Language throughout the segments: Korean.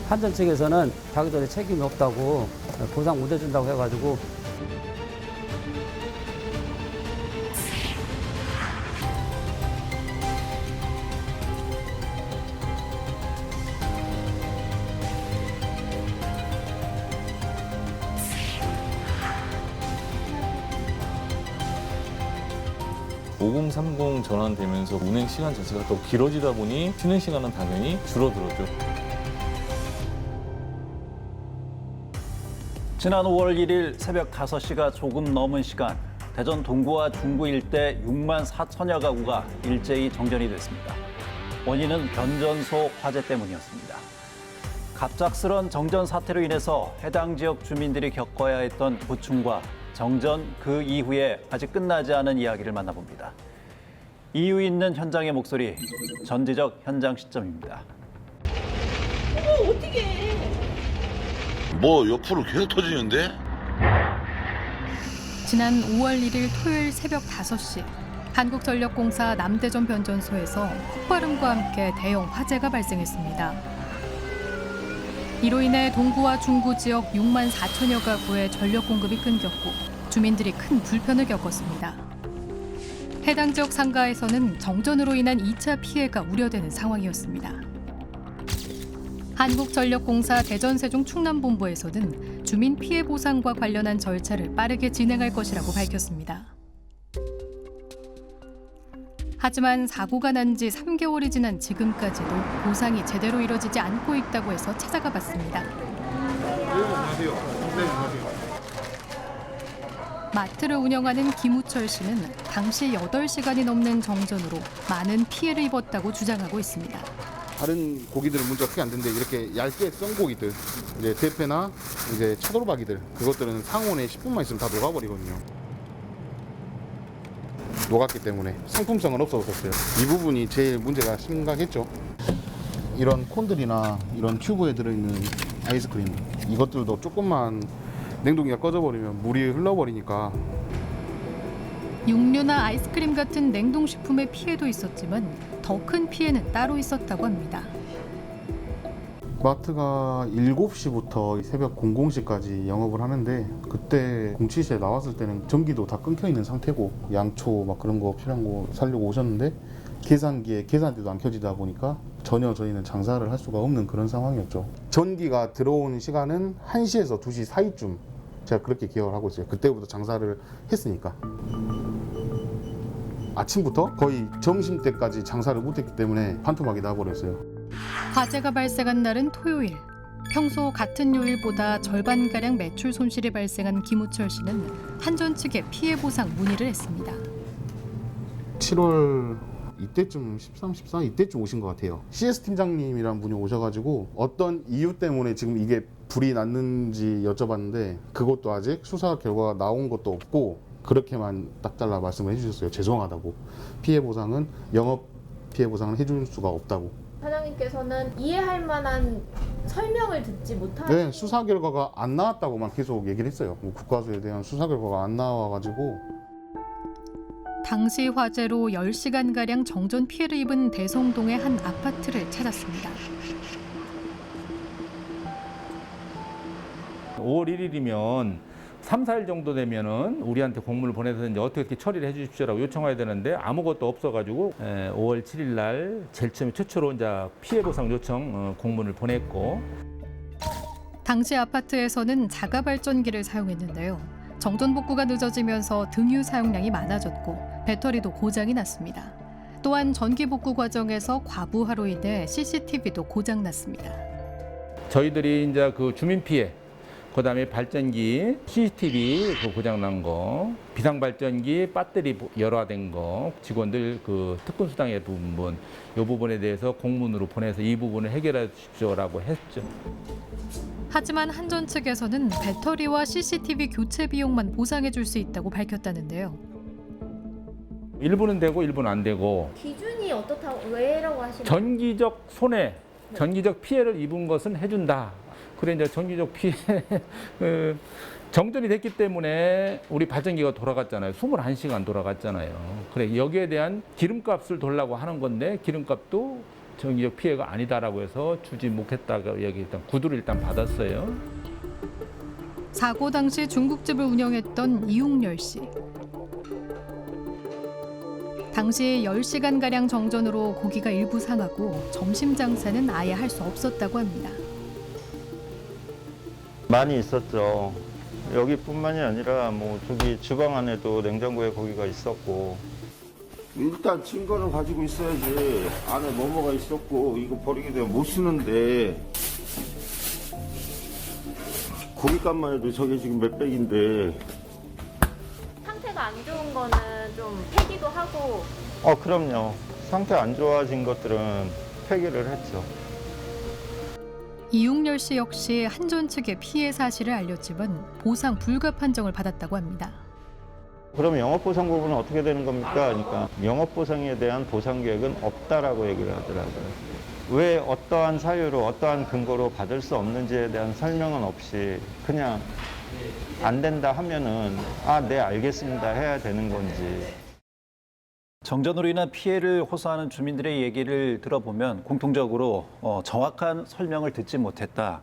한전 측에서는 자기들의 책임이 없다고 보상 못 해준다고 해가지고 (5030) 전환되면서 운행 시간 자체가 더 길어지다 보니 쉬는 시간은 당연히 줄어들었죠. 지난 5월 1일 새벽 5시가 조금 넘은 시간, 대전 동구와 중구 일대 6만 4천여 가구가 일제히 정전이 됐습니다. 원인은 변전소 화재 때문이었습니다. 갑작스런 정전 사태로 인해서 해당 지역 주민들이 겪어야 했던 고충과 정전 그 이후에 아직 끝나지 않은 이야기를 만나봅니다. 이유 있는 현장의 목소리, 전지적 현장 시점입니다. 어떻게 뭐 옆으로 계속 터지는데? 지난 5월 1일 토요일 새벽 5시 한국전력공사 남대전 변전소에서 폭발음과 함께 대형 화재가 발생했습니다. 이로 인해 동구와 중구 지역 6만 4천여 가구의 전력 공급이 끊겼고 주민들이 큰 불편을 겪었습니다. 해당 지역 상가에서는 정전으로 인한 2차 피해가 우려되는 상황이었습니다. 한국전력공사 대전세종 충남본부에서는 주민 피해 보상과 관련한 절차를 빠르게 진행할 것이라고 밝혔습니다. 하지만 사고가 난 지 3개월이 지난 지금까지도 보상이 제대로 이뤄지지 않고 있다고 해서 찾아가 봤습니다. 마트를 운영하는 김우철 씨는 당시 8시간이 넘는 정전으로 많은 피해를 입었다고 주장하고 있습니다. 다른 고기들은 문제가 크게 안 되는데 이렇게 얇게 썬 고기들, 이제 대패나 이제 차돌박이들, 그것들은 상온에 10분만 있으면 다 녹아버리거든요. 녹았기 때문에 상품성은 없어졌어요. 이 부분이 제일 문제가 심각했죠. 이런 콘들이나 이런 튜브에 들어있는 아이스크림, 이것들도 조금만 냉동기가 꺼져버리면 물이 흘러버리니까. 육류나 아이스크림 같은 냉동식품의 피해도 있었지만 더 큰 피해는 따로 있었다고 합니다. 마트가 7시부터 새벽 00시까지 영업을 하는데 그때 07시에 나왔을 때는 전기도 다 끊겨 있는 상태고 양초 막 그런 거 필요한 거 사려고 오셨는데 계산기에 계산대도 안 켜지다 보니까 전혀 저희는 장사를 할 수가 없는 그런 상황이었죠. 전기가 들어온 시간은 1시에서 2시 사이쯤 제가 그렇게 기억을 하고 있어요. 그때부터 장사를 했으니까. 아침부터 거의 점심때까지 장사를 못했기 때문에 반토막이 나버렸어요. 화재가 발생한 날은 토요일. 평소 같은 요일보다 절반가량 매출 손실이 발생한 김우철 씨는 한전 측에 피해 보상 문의를 했습니다. 7월 이때쯤 13, 14 이때쯤 오신 것 같아요. CS 팀장님이란 분이 오셔가지고 어떤 이유 때문에 지금 이게 불이 났는지 여쭤봤는데 그것도 아직 수사 결과가 나온 것도 없고 그렇게만 딱 잘라 말씀을 해주셨어요. 죄송하다고. 피해 보상은 영업 피해 보상을 해줄 수가 없다고. 사장님께서는 이해할 만한 설명을 듣지 못하는 네, 수사 결과가 안 나왔다고만 계속 얘기를 했어요. 뭐 국가수에 대한 수사 결과가 안 나와가지고. 당시 화재로 10시간가량 정전 피해를 입은 대성동의 한 아파트를 찾았습니다. 5월 1일이면 3, 4일 정도 되면은 우리한테 공문을 보내서 이제 어떻게 처리를 해 주십시오라고 요청해야 되는데 아무것도 없어가지고 5월 7일 날 제일 처음에 최초로 이제 피해 보상 요청 공문을 보냈고. 당시 아파트에서는 자가 발전기를 사용했는데요. 정전 복구가 늦어지면서 등유 사용량이 많아졌고 배터리도 고장이 났습니다. 또한 전기 복구 과정에서 과부하로 인해 CCTV도 고장 났습니다. 저희들이 이제 그 주민 피해, 그다음에 발전기, CCTV 그 고장 난 거, 비상 발전기 배터리 열화된 거, 직원들 그 특근 수당의 부분, 이 부분에 대해서 공문으로 보내서 이 부분을 해결해 주십시오라고 했죠. 하지만 한전 측에서는 배터리와 CCTV 교체 비용만 보상해 줄 수 있다고 밝혔다는데요. 일부는 되고 일부는 안 되고. 기준이 어떻다고 왜라고 하시나요? 전기적 손해, 전기적 피해를 입은 것은 해준다. 그래 이제 전기적 피해 정전이 됐기 때문에 우리 발전기가 돌아갔잖아요. 21시간 돌아갔잖아요. 그래 여기에 대한 기름값을 돌라고 하는 건데 기름값도 정기적 피해가 아니다라고 해서 주지 못했다고 여기 일단 구두를 일단 받았어요. 사고 당시 중국집을 운영했던 이용렬 씨. 당시 10시간가량 정전으로 고기가 일부 상하고 점심 장사는 아예 할 수 없었다고 합니다. 많이 있었죠. 여기뿐만이 아니라 뭐 저기 주방 안에도 냉장고에 고기가 있었고. 일단 증거를 가지고 있어야지. 안에 뭐가 있었고 이거 버리게 되면 못 쓰는데 고깃값만 해도 저게 지금 몇백인데. 상태가 안 좋은 거는 좀 폐기도 하고 그럼요. 상태 안 좋아진 것들은 폐기를 했죠. 이용렬 씨 역시 한전 측에 피해 사실을 알렸지만 보상 불가 판정을 받았다고 합니다. 그럼 영업보상 부분은 어떻게 되는 겁니까? 그러니까 영업보상에 대한 보상 계획은 없다라고 얘기를 하더라고요. 왜 어떠한 사유로 어떠한 근거로 받을 수 없는지에 대한 설명은 없이 그냥 안 된다 하면은 네 알겠습니다 해야 되는 건지. 정전으로 인한 피해를 호소하는 주민들의 얘기를 들어보면 공통적으로 정확한 설명을 듣지 못했다.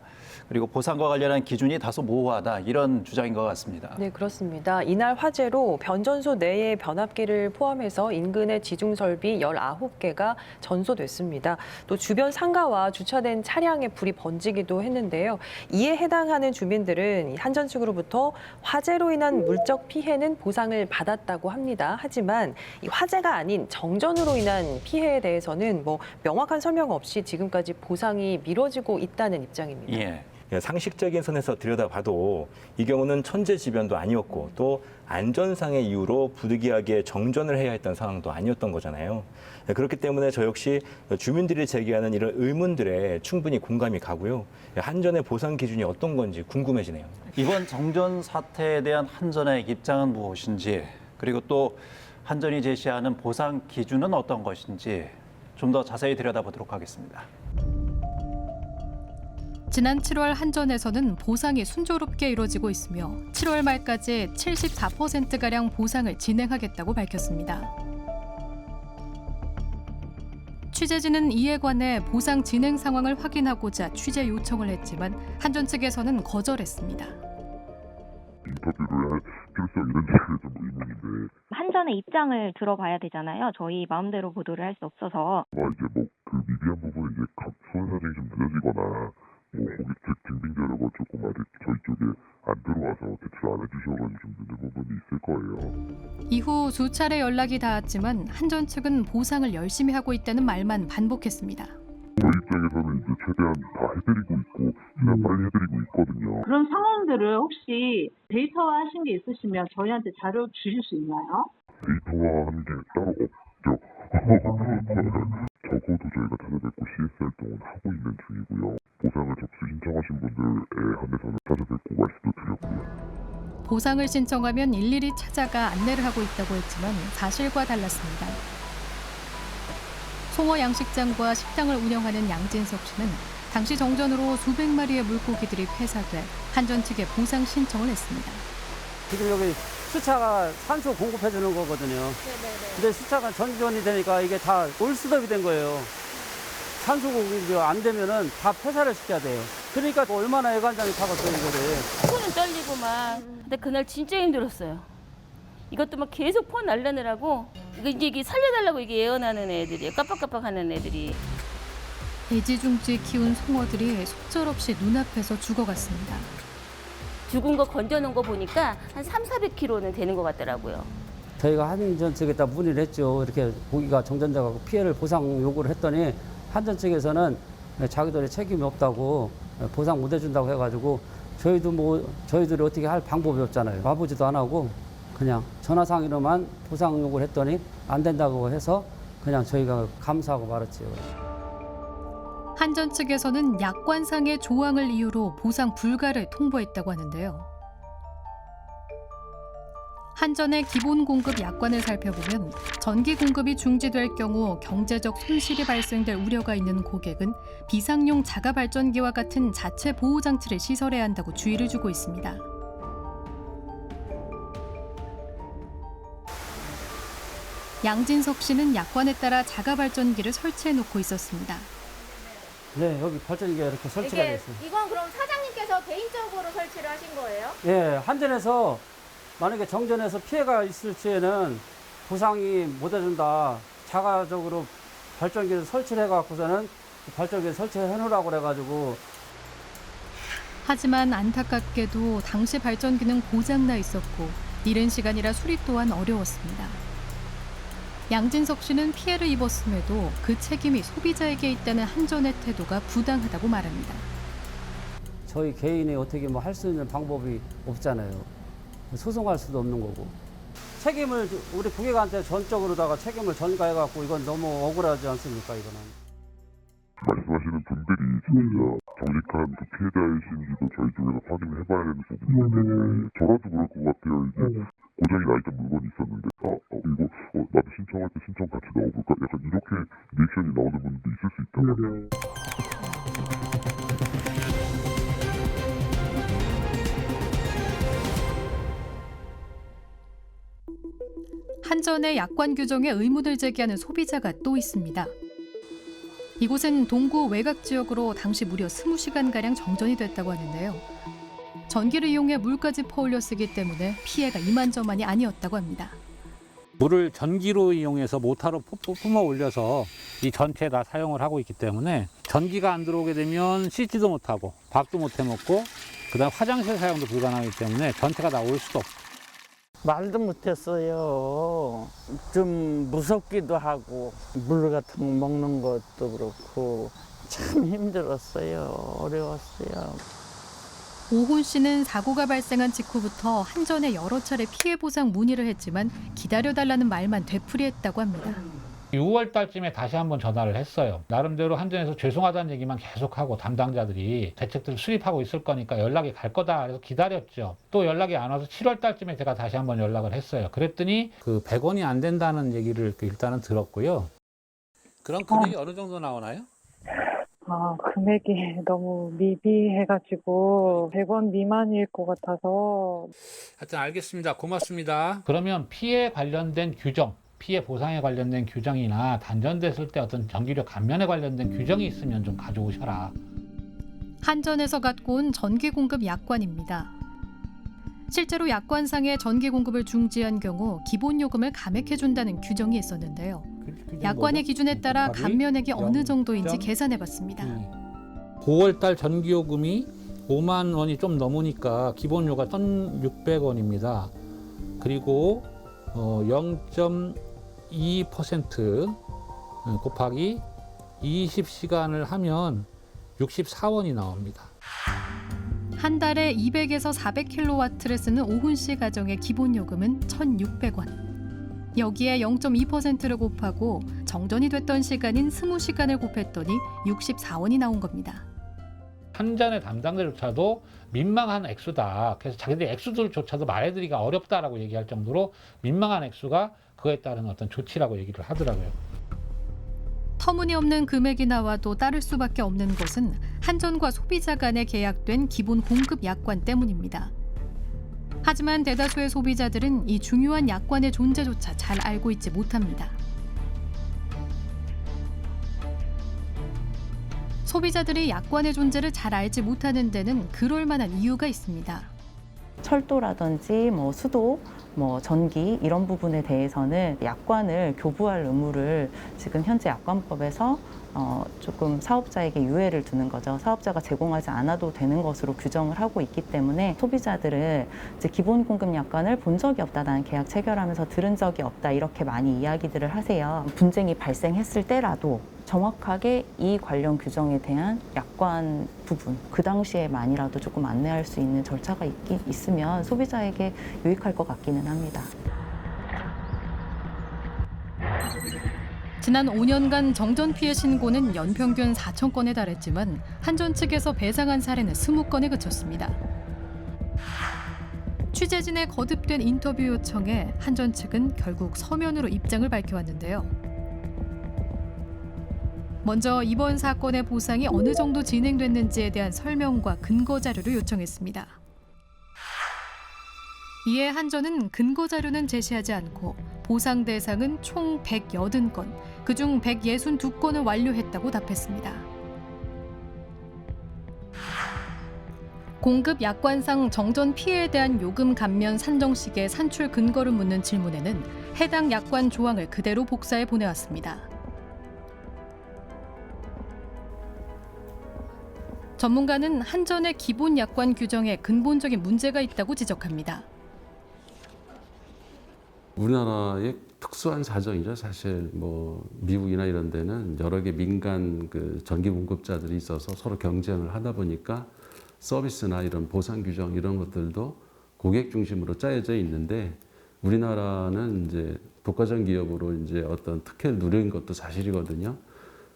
그리고 보상과 관련한 기준이 다소 모호하다. 이런 주장인 것 같습니다. 네, 그렇습니다. 이날 화재로 변전소 내의 변압기를 포함해서 인근의 지중설비 19개가 전소됐습니다. 또 주변 상가와 주차된 차량에 불이 번지기도 했는데요. 이에 해당하는 주민들은 한전 측으로부터 화재로 인한 물적 피해는 보상을 받았다고 합니다. 하지만 이 화재가 아닌 정전으로 인한 피해에 대해서는 명확한 설명 없이 지금까지 보상이 미뤄지고 있다는 입장입니다. 예. 상식적인 선에서 들여다봐도 이 경우는 천재지변도 아니었고 또 안전상의 이유로 부득이하게 정전을 해야 했던 상황도 아니었던 거잖아요. 그렇기 때문에 저 역시 주민들이 제기하는 이런 의문들에 충분히 공감이 가고요. 한전의 보상 기준이 어떤 건지 궁금해지네요. 이번 정전 사태에 대한 한전의 입장은 무엇인지, 그리고 또 한전이 제시하는 보상 기준은 어떤 것인지 좀 더 자세히 들여다보도록 하겠습니다. 지난 7월 한전에서는 보상이 순조롭게 이루어지고 있으며 7월 말까지 74%가량 보상을 진행하겠다고 밝혔습니다. 취재진은 이에 관해 보상 진행 상황을 확인하고자 취재 요청을 했지만 한전 측에서는 거절했습니다. 인터뷰를 할 필요성 이런 좀 의문인데. 한전의 입장을 들어봐야 되잖아요. 저희 마음대로 보도를 할 수 없어서. 이제 그 미비한 부분은 이제 수원 사정이 좀 늦어지거나 고객 측 증빙 자료가 조금 아직 저희 쪽에 안 들어와서 대출 안 해주셔가지고 좀 늦은 부분이 있을 거예요. 이후 수차례 연락이 닿았지만 한전 측은 보상을 열심히 하고 있다는 말만 반복했습니다. 저희 입장에서는 이제 최대한 다 해드리고 있고 최대한 빨리 해드리고 있거든요. 그런 상황들을 혹시 데이터화하신 게 있으시면 저희한테 자료 주실 수 있나요? 데이터화하는 게 따로 없죠. 적어도 저희가 찾아뵙고 CS 활동은 하고 있는 중이고요. 보상을 접수 신청하신 분들에 한해서는 찾아뵙고 말씀도 드렸고요. 보상을 신청하면 일일이 찾아가 안내를 하고 있다고 했지만 사실과 달랐습니다. 송어 양식장과 식당을 운영하는 양진석 씨는 당시 정전으로 수백 마리의 물고기들이 폐사돼 한전 측에 보상 신청을 했습니다. 지금 여기 수차가 산소 공급해 주는 거거든요. 근데 수차가 전전이 되니까 이게 다 올스톱이 된 거예요. 산소 공급이 안 되면은 다 폐사를 시켜야 돼요. 그러니까 얼마나 애간장이 타겠어요, 이거를. 손은 떨리고 막. 근데 그날 진짜 힘들었어요. 이것도 막 계속 폰 날려내라고. 이게 살려달라고 이게 예언하는 애들이에요. 깜빡깜빡하는 애들이. 애지중지 키운 송어들이 속절없이 눈앞에서 죽어갔습니다. 죽은 거 건져놓은 거 보니까 한 300~400kg는 되는 것 같더라고요. 저희가 한전 측에다 문의를 했죠. 이렇게 고기가 정전돼가지고 피해를 보상 요구를 했더니 한전 측에서는 자기들의 책임이 없다고 보상 못 해준다고 해가지고 저희들이 어떻게 할 방법이 없잖아요. 와보지도 안 하고 그냥 전화상으로만 보상 요구를 했더니 안 된다고 해서 그냥 저희가 감사하고 말았지요. 한전 측에서는 약관상의 조항을 이유로 보상 불가를 통보했다고 하는데요. 한전의 기본 공급 약관을 살펴보면 전기 공급이 중지될 경우 경제적 손실이 발생될 우려가 있는 고객은 비상용 자가 발전기와 같은 자체 보호 장치를 시설해야 한다고 주의를 주고 있습니다. 양진석 씨는 약관에 따라 자가 발전기를 설치해 놓고 있었습니다. 네, 여기 발전기가 이렇게 설치가 이게 됐어요. 이건 그럼 사장님께서 개인적으로 설치를 하신 거예요? 예, 한전에서 만약에 정전해서 피해가 있을 시에는 보상이 못 해준다. 자가적으로 발전기를 설치를 해갖고서는 발전기를 설치해 놓으라고 그래가지고. 하지만 안타깝게도 당시 발전기는 고장나 있었고 이른 시간이라 수리 또한 어려웠습니다. 양진석 씨는 피해를 입었음에도 그 책임이 소비자에게 있다는 한전의 태도가 부당하다고 말합니다. 저희 개인이 어떻게 뭐 할 수 있는 방법이 없잖아요. 소송할 수도 없는 거고. 책임을 우리 고객한테 전적으로다가 책임을 전가해갖고 이건 너무 억울하지 않습니까, 이거는. 말씀하시는 분들이 진짜 정직한 그 피해자이신지도 저희 쪽에서 확인을 해봐야 되는 부분이기 때문에 저라도 그럴 것 같아요. 이제 고장이 나 있던 물건이 있었는데 이거 나도 신청할 때 신청 같이 넣어볼까? 약간 이렇게 리액션이 나오는 분들도 있을 수 있단 말이에요. 한전의 약관 규정에 의문을 제기하는 소비자가 또 있습니다. 이곳은 동구 외곽 지역으로 당시 무려 20시간가량 정전이 됐다고 하는데요. 전기를 이용해 물까지 퍼올려 쓰기 때문에 피해가 이만저만이 아니었다고 합니다. 물을 전기로 이용해서 모터로 뿜어 올려서 이 전체에 다 사용을 하고 있기 때문에 전기가 안 들어오게 되면 씻지도 못하고 밥도 못 해먹고 그다음 화장실 사용도 불가능하기 때문에 전체가 다 올 수도 없고. 말도 못했어요. 좀 무섭기도 하고 물 같은 거 먹는 것도 그렇고 참 힘들었어요. 어려웠어요. 오훈 씨는 사고가 발생한 직후부터 한전에 여러 차례 피해 보상 문의를 했지만 기다려달라는 말만 되풀이했다고 합니다. 6월 달쯤에 다시 한번 전화를 했어요. 나름대로 한전에서 죄송하다는 얘기만 계속하고 담당자들이 대책들을 수립하고 있을 거니까 연락이 갈 거다. 그래서 기다렸죠. 또 연락이 안 와서 7월 달쯤에 제가 다시 한번 연락을 했어요. 그랬더니 그 100원이 안 된다는 얘기를 일단은 들었고요. 그런 금액이 어느 정도 나오나요? 금액이 너무 미비해가지고 100원 미만일 것 같아서. 하여튼 알겠습니다. 고맙습니다. 그러면 피해 관련된 규정, 피해 보상에 관련된 규정이나 단전됐을 때 어떤 전기료 감면에 관련된 규정이 있으면 좀 가져오셔라. 한전에서 갖고 온 전기 공급 약관입니다. 실제로 약관상의 전기 공급을 중지한 경우 기본 요금을 감액해준다는 규정이 있었는데요. 약관의 기준에 따라 감면액이 어느 정도인지 계산해봤습니다. 9월달 전기요금이 5만 원이 좀 넘으니까 기본료가 1,600원입니다. 그리고 0.2% 곱하기 20시간을 하면 64원이 나옵니다. 한 달에 200에서 400kW를 쓰는 오훈 씨 가정의 기본 요금은 1,600원. 여기에 0.2%를 곱하고 정전이 됐던 시간인 20시간을 곱했더니 64원이 나온 겁니다. 한전의 담당자조차도 민망한 액수다. 그래서 자기들 액수들조차도 말해드리기가 어렵다라고 얘기할 정도로 민망한 액수가 그에 따른 어떤 조치라고 얘기를 하더라고요. 터무니없는 금액이 나와도 따를 수밖에 없는 것은 한전과 소비자 간에 계약된 기본 공급 약관 때문입니다. 하지만 대다수의 소비자들은 이 중요한 약관의 존재조차 잘 알고 있지 못합니다. 소비자들이 약관의 존재를 잘 알지 못하는 데는 그럴 만한 이유가 있습니다. 철도라든지 수도, 전기 이런 부분에 대해서는 약관을 교부할 의무를 지금 현재 약관법에서 조금 사업자에게 유예를 두는 거죠. 사업자가 제공하지 않아도 되는 것으로 규정을 하고 있기 때문에 소비자들은 이제 기본 공급 약관을 본 적이 없다, 나는 계약 체결하면서 들은 적이 없다 이렇게 많이 이야기들을 하세요. 분쟁이 발생했을 때라도 정확하게 이 관련 규정에 대한 약관 부분, 그 당시에만이라도 조금 안내할 수 있는 절차가 있으면 소비자에게 유익할 것 같기는 합니다. 지난 5년간 정전 피해 신고는 연평균 4천 건에 달했지만 한전 측에서 배상한 사례는 20건에 그쳤습니다. 취재진의 거듭된 인터뷰 요청에 한전 측은 결국 서면으로 입장을 밝혀왔는데요. 먼저 이번 사건의 보상이 어느 정도 진행됐는지에 대한 설명과 근거 자료를 요청했습니다. 이에 한전은 근거 자료는 제시하지 않고 보상 대상은 총 180건, 그중 162건을 완료했다고 답했습니다. 공급 약관상 정전 피해에 대한 요금 감면 산정식의 산출 근거를 묻는 질문에는 해당 약관 조항을 그대로 복사해 보내왔습니다. 전문가는 한전의 기본 약관 규정에 근본적인 문제가 있다고 지적합니다. 우리나라의 특수한 사정이죠. 사실 뭐 미국이나 이런 데는 여러 개 민간 그 전기 공급자들이 있어서 서로 경쟁을 하다 보니까 서비스나 이런 보상 규정 이런 것들도 고객 중심으로 짜여져 있는데 우리나라는 이제 독과점 기업으로 이제 어떤 특혜를 누린 것도 사실이거든요.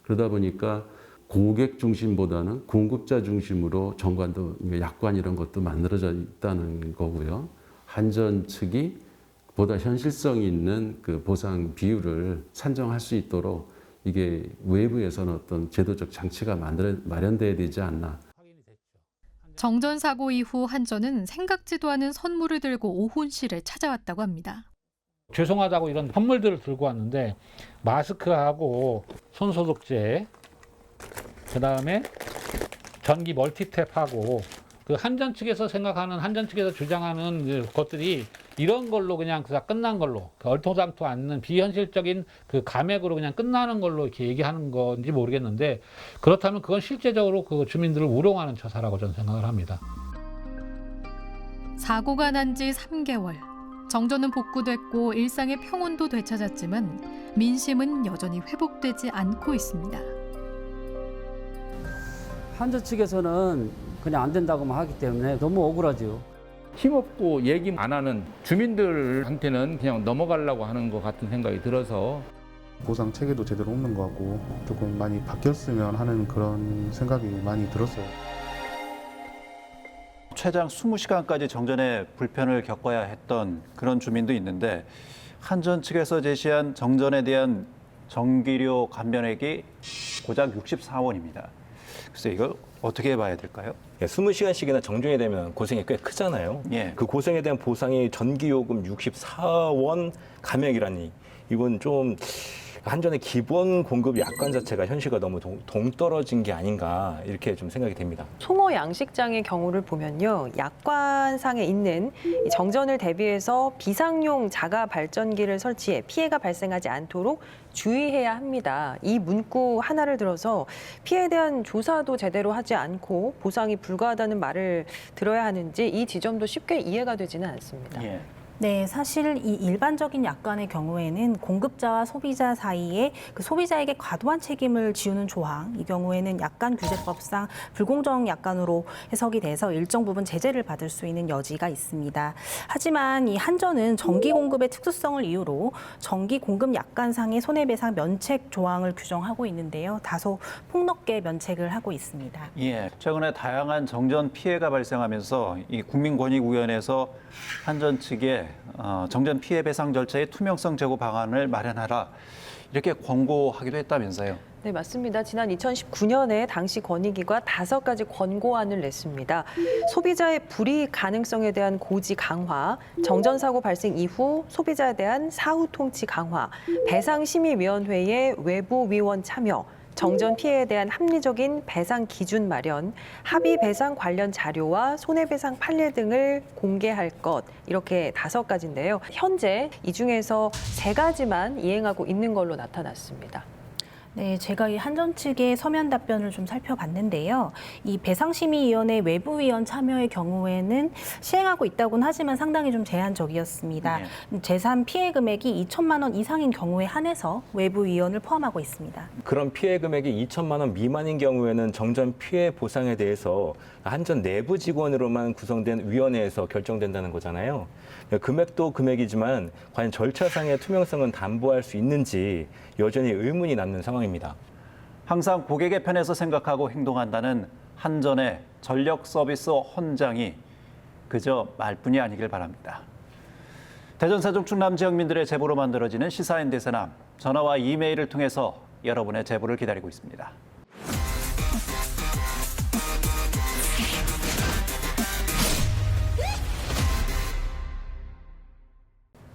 그러다 보니까 고객 중심보다는 공급자 중심으로 정관도 약관 이런 것도 만들어져 있다는 거고요. 한전 측이 보다 현실성 있는 그 보상 비율을 산정할 수 있도록 이게 외부에서는 어떤 제도적 장치가 마련돼야 되지 않나. 정전 사고 이후 한전은 생각지도 않은 선물을 들고 오훈실에 찾아왔다고 합니다. 죄송하다고 이런 선물들을 들고 왔는데 마스크하고 손소독제, 그다음에 전기 멀티탭하고 그 한전 측에서 생각하는 한전 측에서 주장하는 것들이 이런 걸로 그냥 다 끝난 걸로 얼토당토 않는 비현실적인 그 감액으로 그냥 끝나는 걸로 이렇게 얘기하는 건지 모르겠는데 그렇다면 그건 실제적으로 그 주민들을 우롱하는 처사라고 저는 생각을 합니다. 사고가 난 지 3개월. 정전은 복구됐고 일상의 평온도 되찾았지만 민심은 여전히 회복되지 않고 있습니다. 한전 측에서는 그냥 안 된다고만 하기 때문에 너무 억울하죠. 힘없고 얘기 안 하는 주민들한테는 그냥 넘어가려고 하는 것 같은 생각이 들어서 보상 체계도 제대로 없는 것 같고 조금 많이 바뀌었으면 하는 그런 생각이 많이 들었어요. 최장 20시간까지 정전에 불편을 겪어야 했던 그런 주민도 있는데 한전 측에서 제시한 정전에 대한 전기료 감면액이 고작 64원입니다. 그래서 이걸 어떻게 봐야 될까요? 20시간씩이나 정전이 되면 고생이 꽤 크잖아요. 예. 그 고생에 대한 보상이 전기요금 64원 감액이라니 이건 좀 한전의 기본 공급 약관 자체가 현실과 너무 동떨어진 게 아닌가 이렇게 좀 생각이 됩니다. 송어 양식장의 경우를 보면요. 약관상에 있는 이 정전을 대비해서 비상용 자가 발전기를 설치해 피해가 발생하지 않도록 주의해야 합니다. 이 문구 하나를 들어서 피해에 대한 조사도 제대로 하지 않고 보상이 불가하다는 말을 들어야 하는지 이 지점도 쉽게 이해가 되지는 않습니다. 예. 네, 사실 이 일반적인 약관의 경우에는 공급자와 소비자 사이에 그 소비자에게 과도한 책임을 지우는 조항, 이 경우에는 약관 규제법상 불공정 약관으로 해석이 돼서 일정 부분 제재를 받을 수 있는 여지가 있습니다. 하지만 이 한전은 전기 공급의 특수성을 이유로 전기 공급 약관상의 손해배상 면책 조항을 규정하고 있는데요. 다소 폭넓게 면책을 하고 있습니다. 예, 최근에 다양한 정전 피해가 발생하면서 이 국민권익위원회에서 한전 측에 정전 피해 배상 절차의 투명성 제고 방안을 마련하라 이렇게 권고하기도 했다면서요. 네, 맞습니다. 지난 2019년에 당시 권익위가 5가지 권고안을 냈습니다. 소비자의 불이익 가능성에 대한 고지 강화, 정전 사고 발생 이후 소비자에 대한 사후 통치 강화, 배상심의위원회의 외부 위원 참여, 정전 피해에 대한 합리적인 배상 기준 마련, 합의 배상 관련 자료와 손해배상 판례 등을 공개할 것, 이렇게 5가지인데요. 현재 이 중에서 3가지만 이행하고 있는 걸로 나타났습니다. 네, 제가 이 한전 측의 서면 답변을 좀 살펴봤는데요. 이 배상심의위원회 외부위원 참여의 경우에는 시행하고 있다고는 하지만 상당히 좀 제한적이었습니다. 네. 재산 피해 금액이 2천만 원 이상인 경우에 한해서 외부위원을 포함하고 있습니다. 그런 피해 금액이 2천만 원 미만인 경우에는 정전 피해 보상에 대해서 한전 내부 직원으로만 구성된 위원회에서 결정된다는 거잖아요. 금액도 금액이지만 과연 절차상의 투명성은 담보할 수 있는지 여전히 의문이 남는 상황입니다. 항상 고객의 편에서 생각하고 행동한다는 한전의 전력 서비스 헌장이 그저 말뿐이 아니길 바랍니다. 대전 세종 충남 지역민들의 제보로 만들어지는 시사인 대세남, 전화와 이메일을 통해서 여러분의 제보를 기다리고 있습니다.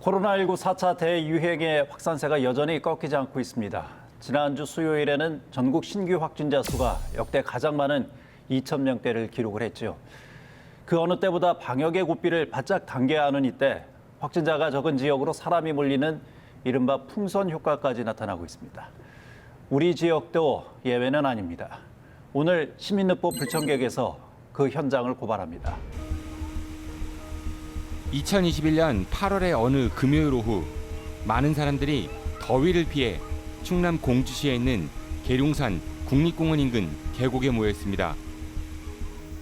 코로나19 4차 대유행의 확산세가 여전히 꺾이지 않고 있습니다. 지난주 수요일에는 전국 신규 확진자 수가 역대 가장 많은 2,000명대를 기록을 했죠. 그 어느 때보다 방역의 고삐를 바짝 당겨야 하는 이때 확진자가 적은 지역으로 사람이 몰리는 이른바 풍선 효과까지 나타나고 있습니다. 우리 지역도 예외는 아닙니다. 오늘 시민늑보 불청객에서 그 현장을 고발합니다. 2021년 8월의 어느 금요일 오후 많은 사람들이 더위를 피해 충남 공주시에 있는 계룡산 국립공원 인근 계곡에 모였습니다.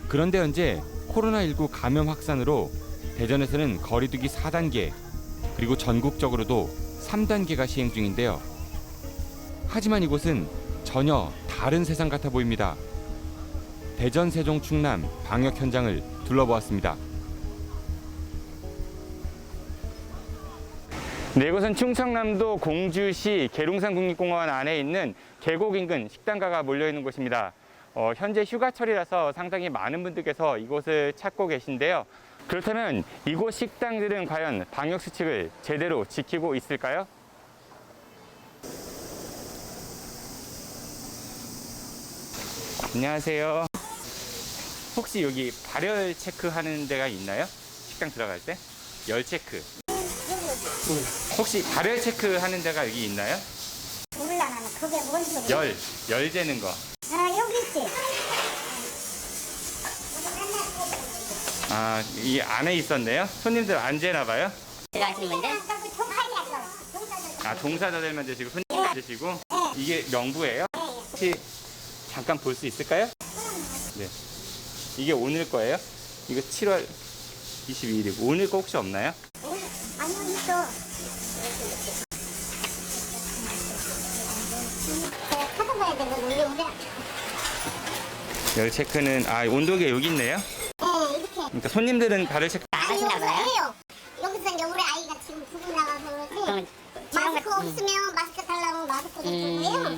그런데 현재 코로나19 감염 확산으로 대전에서는 거리두기 4단계 그리고 전국적으로도 3단계가 시행 중인데요. 하지만 이곳은 전혀 다른 세상 같아 보입니다. 대전, 세종, 충남 방역 현장을 둘러보았습니다. 네, 이곳은 충청남도 공주시 계룡산 국립공원 안에 있는 계곡 인근 식당가가 몰려있는 곳입니다. 현재 휴가철이라서 상당히 많은 분들께서 이곳을 찾고 계신데요. 그렇다면 이곳 식당들은 과연 방역 수칙을 제대로 지키고 있을까요? 안녕하세요. 혹시 여기 발열 체크하는 데가 있나요? 식당 들어갈 때? 열 체크. 혹시 발열 체크하는 데가 여기 있나요? 몰라, 나는 그게 뭔 소리야. 열 재는 거. 여기 있지. 아, 이 안에 있었네요? 손님들 안 재나 봐요? 들어가시는 분들? 아, 종사자들만 드시고 손님만 드시고? 이게 명부예요? 혹시 잠깐 볼 수 있을까요? 네. 이게 오늘 거예요? 이거 7월 22일이고 오늘 거 혹시 없나요? 아니요, 있어. 찾아봐야 되는 온도인데. 열 체크는 온도계 여기 있네요? 네, 이렇게. 그러니까 손님들은 발열 체크 안 하시나 봐요? 여기서 이제 우리 아이가 지금 두 분 나가서 그러지. 마스크 없으면 마스크 달라고 마스크 줄 거예요.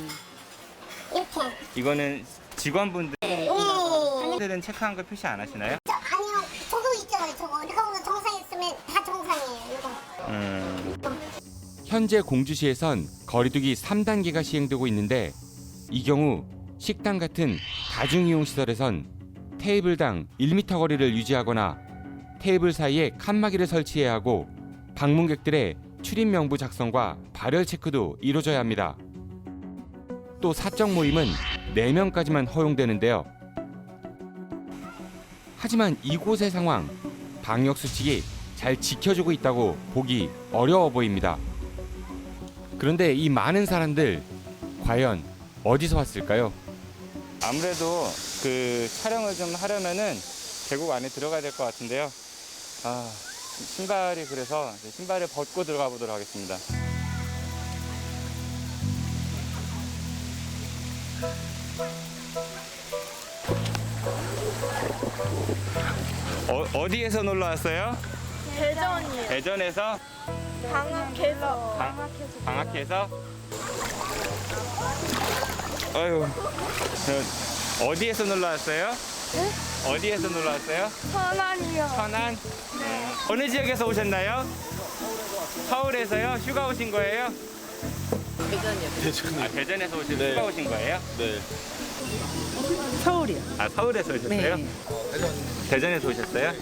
이렇게. 이거는 직원분들 네. 분들은 체크한 거 표시 안 하시나요? 아니요, 저거 있잖아요, 저거. 이거 오늘 정상 있으면 다 정상이에요, 이거. 현재 공주시에선 거리두기 3단계가 시행되고 있는데 이 경우 식당 같은 다중이용시설에선 테이블당 1m 거리를 유지하거나 테이블 사이에 칸막이를 설치해야 하고 방문객들의 출입 명부 작성과 발열 체크도 이루어져야 합니다. 또 사적 모임은 4명까지만 허용되는데요. 하지만 이곳의 상황, 방역 수칙이 잘 지켜지고 있다고 보기 어려워 보입니다. 그런데 이 많은 사람들 과연 어디서 왔을까요? 아무래도 그 촬영을 좀 하려면은 계곡 안에 들어가야 될 것 같은데요. 신발이 그래서 신발을 벗고 들어가 보도록 하겠습니다. 어디에서 놀러 왔어요? 대전이요. 대전에서? 방학해서. 방학해서? 아유, 어디에서 놀러 왔어요? 네? 어디에서 놀러 왔어요? 천안이요. 천안? 어느 지역에서 오셨나요? 서울에서요? 휴가 오신 거예요? 대전이요. 대전에서 휴가 오신 거예요? 네. 서울이요. 서울에서 오셨어요? 네. 대전에서 오셨어요?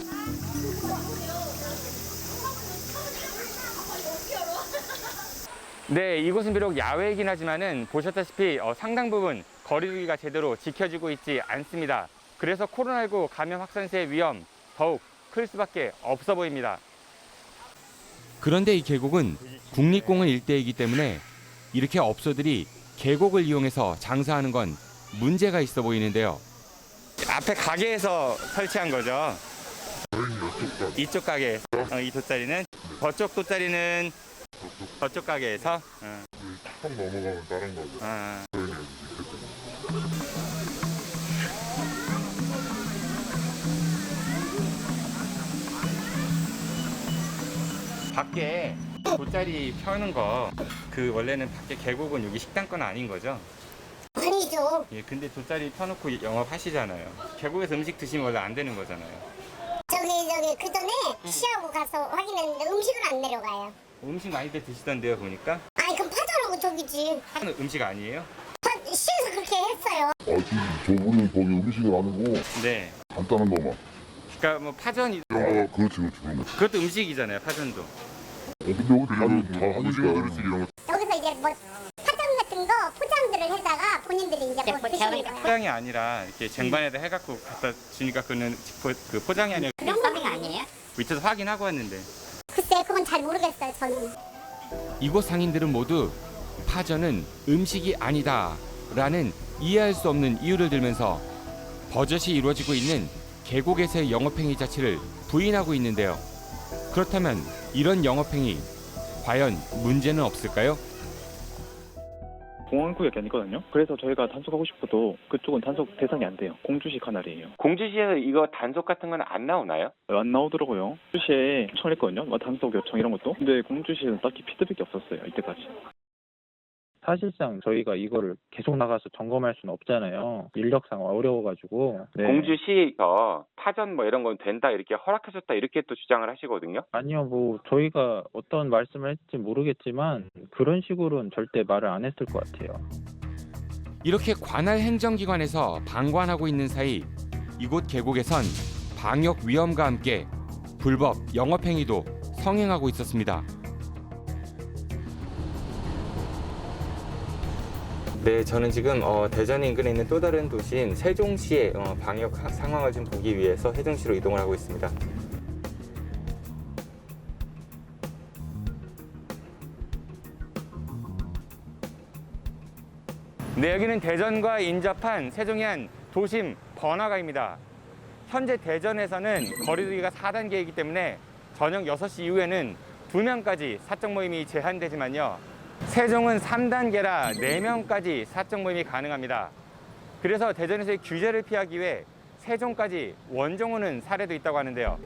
네, 이곳은 비록 야외이긴 하지만은 보셨다시피 상당 부분 거리두기가 제대로 지켜지고 있지 않습니다. 그래서 코로나19 감염 확산세의 위험 더욱 클 수밖에 없어 보입니다. 그런데 이 계곡은 국립공원 일대이기 때문에 이렇게 업소들이 계곡을 이용해서 장사하는 건 문제가 있어 보이는데요. 앞에 가게에서 설치한 거죠? 이쪽 가게에서 이 돗자리는? 저쪽 돗자리는 저쪽 가게에서? 턱 넘어가면 다른 거죠. 밖에 돗자리 펴는 거 원래는 밖에 계곡은 여기 식당 건 아닌 거죠? 아니죠. 예, 근데 돗자리 펴놓고 영업하시잖아요. 계곡에서 음식 드시면 원래 안 되는 거잖아요. 저기 그 전에 시하고 가서 확인했는데 음식은 안 내려가요. 음식 많이들 드시던데요, 보니까. 아니 그럼 파전하고 저기지. 파는 음식 아니에요? 시에서 그렇게 했어요. 저분은 거기 음식을 아니고 네. 간단한 거만. 그러니까 뭐 파전이. 그렇지. 그것도 음식이잖아요, 파전도. 근데 여기 다 하니까. 여기서 이제 뭐 파전 같은 거 포장들을 해다가 본인들이 이제 뭐 드시는 거야. 포장이 아니라 이렇게 쟁반에다 해갖고 갖다 주니까 그거는 그 포장이 아니라 그런 거 아니에요? 밑에서 확인하고 왔는데. 글쎄 그건 잘 모르겠어요 저는. 이곳 상인들은 모두 파전은 음식이 아니다라는 이해할 수 없는 이유를 들면서 버젓이 이루어지고 있는 계곡에서의 영업행위 자체를 부인하고 있는데요. 그렇다면 이런 영업행위 과연 문제는 없을까요? 공항구역이 아니거든요. 그래서 저희가 단속하고 싶어도 그쪽은 단속 대상이 안 돼요. 공주시 관할이에요. 공주시에서 이거 단속 같은 건 안 나오나요? 안 나오더라고요. 공주시에 요청했거든요. 단속 요청 이런 것도. 근데 공주시에는 딱히 피드백이 없었어요. 이때까지. 사실상 저희가 이거를 계속 나가서 점검할 수는 없잖아요. 인력상 어려워가지고. 네. 공주시에서 파전 뭐 이런 건 된다 이렇게 허락하셨다 이렇게 또 주장을 하시거든요. 아니요, 뭐 저희가 어떤 말씀을 했을지 모르겠지만 그런 식으로는 절대 말을 안 했을 것 같아요. 이렇게 관할 행정기관에서 방관하고 있는 사이 이곳 계곡에선 방역 위험과 함께 불법 영업행위도 성행하고 있었습니다. 네, 저는 지금 대전 인근에 있는 또 다른 도시인 세종시의 방역 상황을 좀 보기 위해서 세종시로 이동을 하고 있습니다. 네, 여기는 대전과 인접한 세종의 한 도심 번화가입니다. 현재 대전에서는 거리두기가 4단계이기 때문에 저녁 6시 이후에는 2명까지 사적 모임이 제한되지만요. 세종은 3단계라 4명까지 사적 모임이 가능합니다. 그래서 대전에서의 규제를 피하기 위해 세종까지 원정 오는 사례도 있다고 하는데요.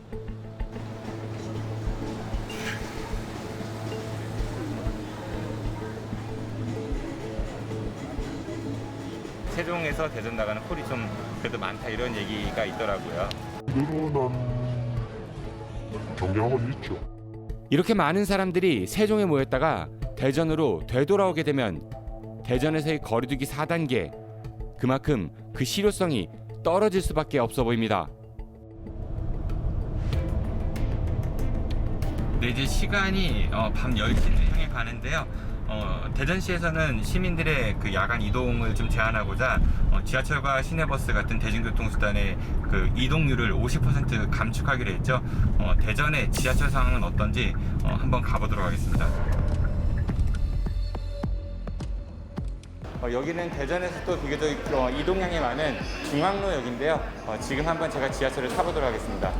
세종에서 대전 나가는 콜이 좀 그래도 많다 이런 얘기가 있더라고요. 늘어난 경향은 있죠. 이렇게 많은 사람들이 세종에 모였다가 대전으로 되돌아오게 되면 대전에서의 거리두기 4단계, 그만큼 그 실효성이 떨어질 수밖에 없어 보입니다. 네, 이제 시간이 밤 10시를 향해 가는데요. 대전시에서는 시민들의 그 야간 이동을 좀 제한하고자 지하철과 시내버스 같은 대중교통수단의 그 이동률을 50% 감축하기로 했죠. 대전의 지하철 상황은 어떤지 한번 가보도록 하겠습니다. 여기는 대전에서 또 비교적 이동량이 많은 중앙로역인데요. 지금 한번 제가 지하철을 타보도록 하겠습니다.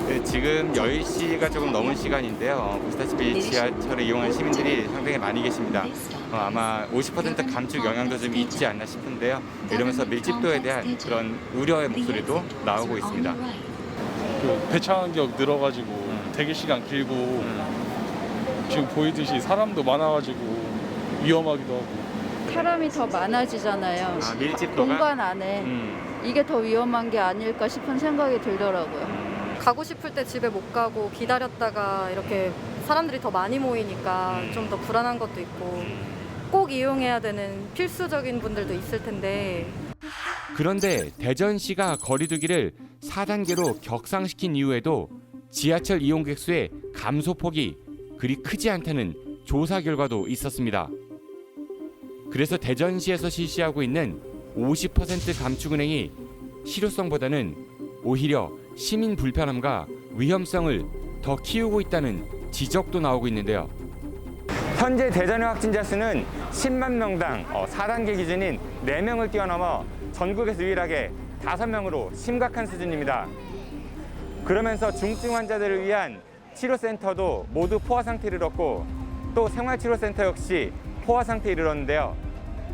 네, 지금 10시가 조금 넘은 시간인데요. 보시다시피 지하철을 이용하는 시민들이 상당히 많이 계십니다. 아마 50% 감축 영향도 좀 있지 않나 싶은데요. 이러면서 밀집도에 대한 그런 우려의 목소리도 나오고 있습니다. 그 배차 간격 늘어가지고 대기 시간 길고 지금 보이듯이 사람도 많아가지고 위험하기도 하고. 사람이 더 많아지잖아요. 밀집도가? 공간 안에 이게 더 위험한 게 아닐까 싶은 생각이 들더라고요. 가고 싶을 때 집에 못 가고 기다렸다가 이렇게 사람들이 더 많이 모이니까 좀 더 불안한 것도 있고 꼭 이용해야 되는 필수적인 분들도 있을 텐데. 그런데 대전시가 거리두기를 4단계로 격상시킨 이후에도 지하철 이용객 수의 감소폭이 그리 크지 않다는 조사 결과도 있었습니다. 그래서 대전시에서 실시하고 있는 50% 감축 운행이 실효성보다는 오히려 시민 불편함과 위험성을 더 키우고 있다는 지적도 나오고 있는데요. 현재 대전의 확진자 수는 10만 명당 4단계 기준인 4명을 뛰어넘어 전국에서 유일하게 5명으로 심각한 수준입니다. 그러면서 중증 환자들을 위한 치료센터도 모두 포화 상태에 이르렀고 또 생활치료센터 역시 포화 상태에 이르렀는데요.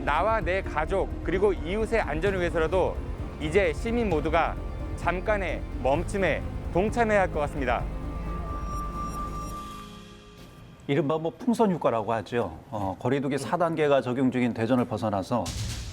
나와 내 가족 그리고 이웃의 안전을 위해서라도 이제 시민 모두가 잠깐의 멈춤에 동참해야 할 것 같습니다. 이른바 풍선 효과라고 하죠. 거리두기 4단계가 적용 중인 대전을 벗어나서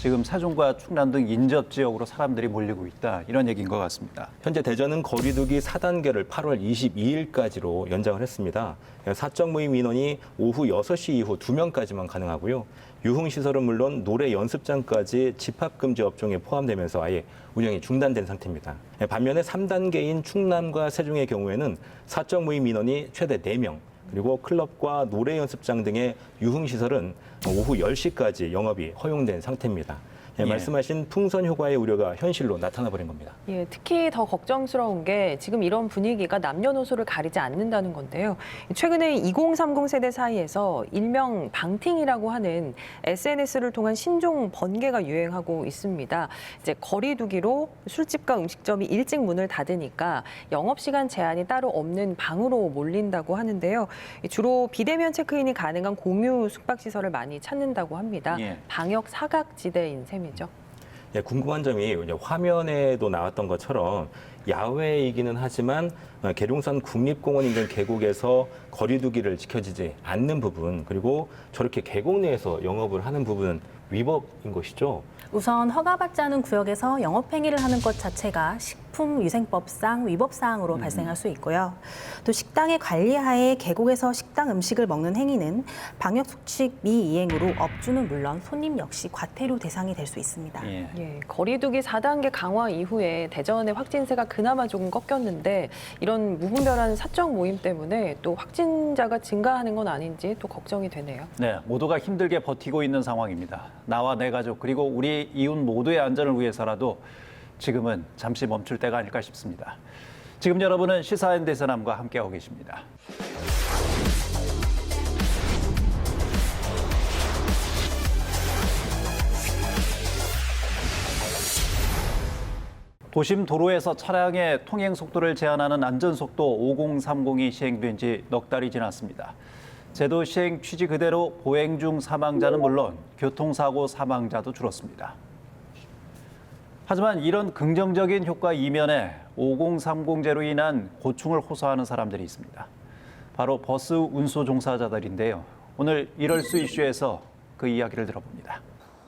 지금 세종과 충남 등 인접 지역으로 사람들이 몰리고 있다. 이런 얘기인 것 같습니다. 현재 대전은 거리두기 4단계를 8월 22일까지로 연장을 했습니다. 사적 모임 인원이 오후 6시 이후 2명까지만 가능하고요. 유흥시설은 물론 노래 연습장까지 집합금지 업종에 포함되면서 아예 운영이 중단된 상태입니다. 반면에 3단계인 충남과 세종의 경우에는 사적 모임 인원이 최대 4명, 그리고 클럽과 노래 연습장 등의 유흥시설은 오후 10시까지 영업이 허용된 상태입니다. 예. 말씀하신 풍선 효과의 우려가 현실로 나타나 버린 겁니다. 예, 특히 더 걱정스러운 게 지금 이런 분위기가 남녀노소를 가리지 않는다는 건데요. 최근에 2030 세대 사이에서 일명 방팅이라고 하는 SNS를 통한 신종 번개가 유행하고 있습니다. 이제 거리두기로 술집과 음식점이 일찍 문을 닫으니까 영업시간 제한이 따로 없는 방으로 몰린다고 하는데요. 주로 비대면 체크인이 가능한 공유 숙박시설을 많이 찾는다고 합니다. 예. 방역 사각지대인 셈이죠. 예, 궁금한 점이 이제 화면에도 나왔던 것처럼 야외이기는 하지만 계룡산 국립공원 인근 계곡에서 거리두기를 지켜지지 않는 부분, 그리고 저렇게 계곡 내에서 영업을 하는 부분은 위법인 것이죠. 우선 허가받지 않은 구역에서 영업행위를 하는 것 자체가 식품위생법상 위법사항으로 발생할 수 있고요. 또 식당의 관리하에 계곡에서 식당 음식을 먹는 행위는 방역수칙 미이행으로 업주는 물론 손님 역시 과태료 대상이 될 수 있습니다. 예, 거리두기 4단계 강화 이후에 대전의 확진세가 그나마 조금 꺾였는데 이런 무분별한 사적 모임 때문에 또 확진자가 증가하는 건 아닌지 또 걱정이 되네요. 네, 모두가 힘들게 버티고 있는 상황입니다. 나와 내 가족 그리고 우리 이웃 모두의 안전을 위해서라도 지금은 잠시 멈출 때가 아닐까 싶습니다. 지금 여러분은 시사인대선함과 함께하고 계십니다. 도심 도로에서 차량의 통행 속도를 제한하는 안전속도 5030이 시행된 지 넉 달이 지났습니다. 제도 시행 취지 그대로 보행 중 사망자는 물론 교통사고 사망자도 줄었습니다. 하지만 이런 긍정적인 효과 이면에 5030제로 인한 고충을 호소하는 사람들이 있습니다. 바로 버스 운수 종사자들인데요. 오늘 이럴 수 이슈에서 그 이야기를 들어봅니다.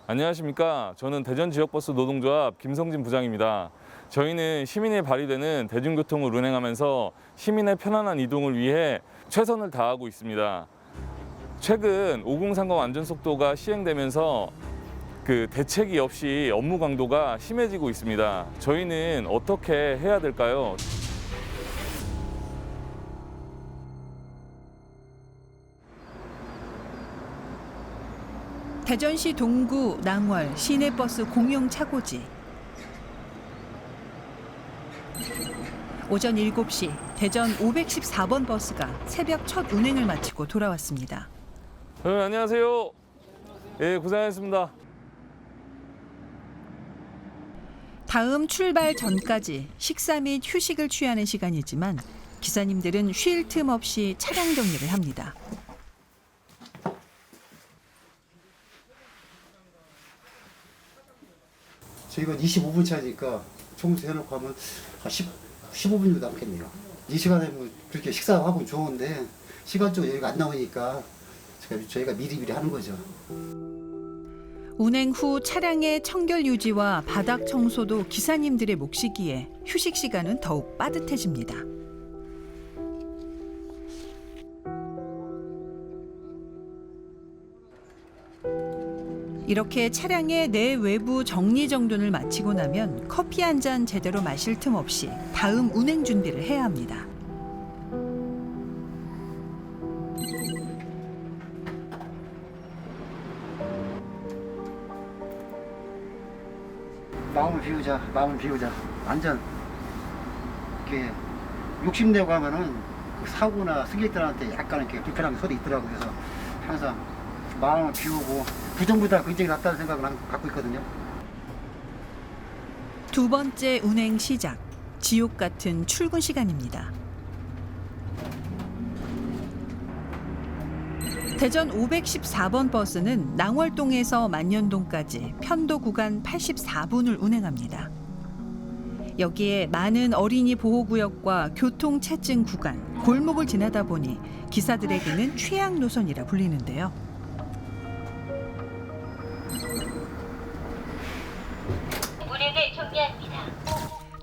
안녕하십니까. 저는 대전지역버스 노동조합 김성진 부장입니다. 저희는 시민에 발휘되는 대중교통을 운행하면서 시민의 편안한 이동을 위해 최선을 다하고 있습니다. 최근 5030 안전속도가 시행되면서 대책이 없이 업무 강도가 심해지고 있습니다. 저희는 어떻게 해야 될까요? 대전시 동구, 낭월, 시내버스 공영 차고지. 오전 7시 대전 514번 버스가 새벽 첫 운행을 마치고 돌아왔습니다. 안녕하세요. 예, 고생하셨습니다. 다음 출발 전까지 식사 및 휴식을 취하는 시간이지만 기사님들은 쉴 틈 없이 차량 정리를 합니다. 저희가 25분 차니까 청소 해놓고 하면 한 15분 정도 남겠네요. 이 시간에 뭐 그렇게 식사하고 좋은데 시간적으로 여기가 안 나오니까 저희가 미리미리 하는 거죠. 운행 후 차량의 청결 유지와 바닥 청소도 기사님들의 몫이기에 휴식 시간은 더욱 빠듯해집니다. 이렇게 차량의 내외부 정리정돈을 마치고 나면 커피 한 잔 제대로 마실 틈 없이 다음 운행 준비를 해야 합니다. 마음을 비우자. 완전 이렇게 욕심내고 하면은 그 사고나 승객들한테 약간 이렇게 불편한 소리 있더라고요. 그래서 항상 마음을 비우고 부정보다 긍정이 낫다는 생각을 갖고 있거든요. 두 번째 운행 시작. 지옥 같은 출근 시간입니다. 대전 514번 버스는 낭월동에서 만년동까지 편도 구간 84분을 운행합니다. 여기에 많은 어린이 보호구역과 교통체증 구간, 골목을 지나다 보니 기사들에게는 최악 노선이라 불리는데요.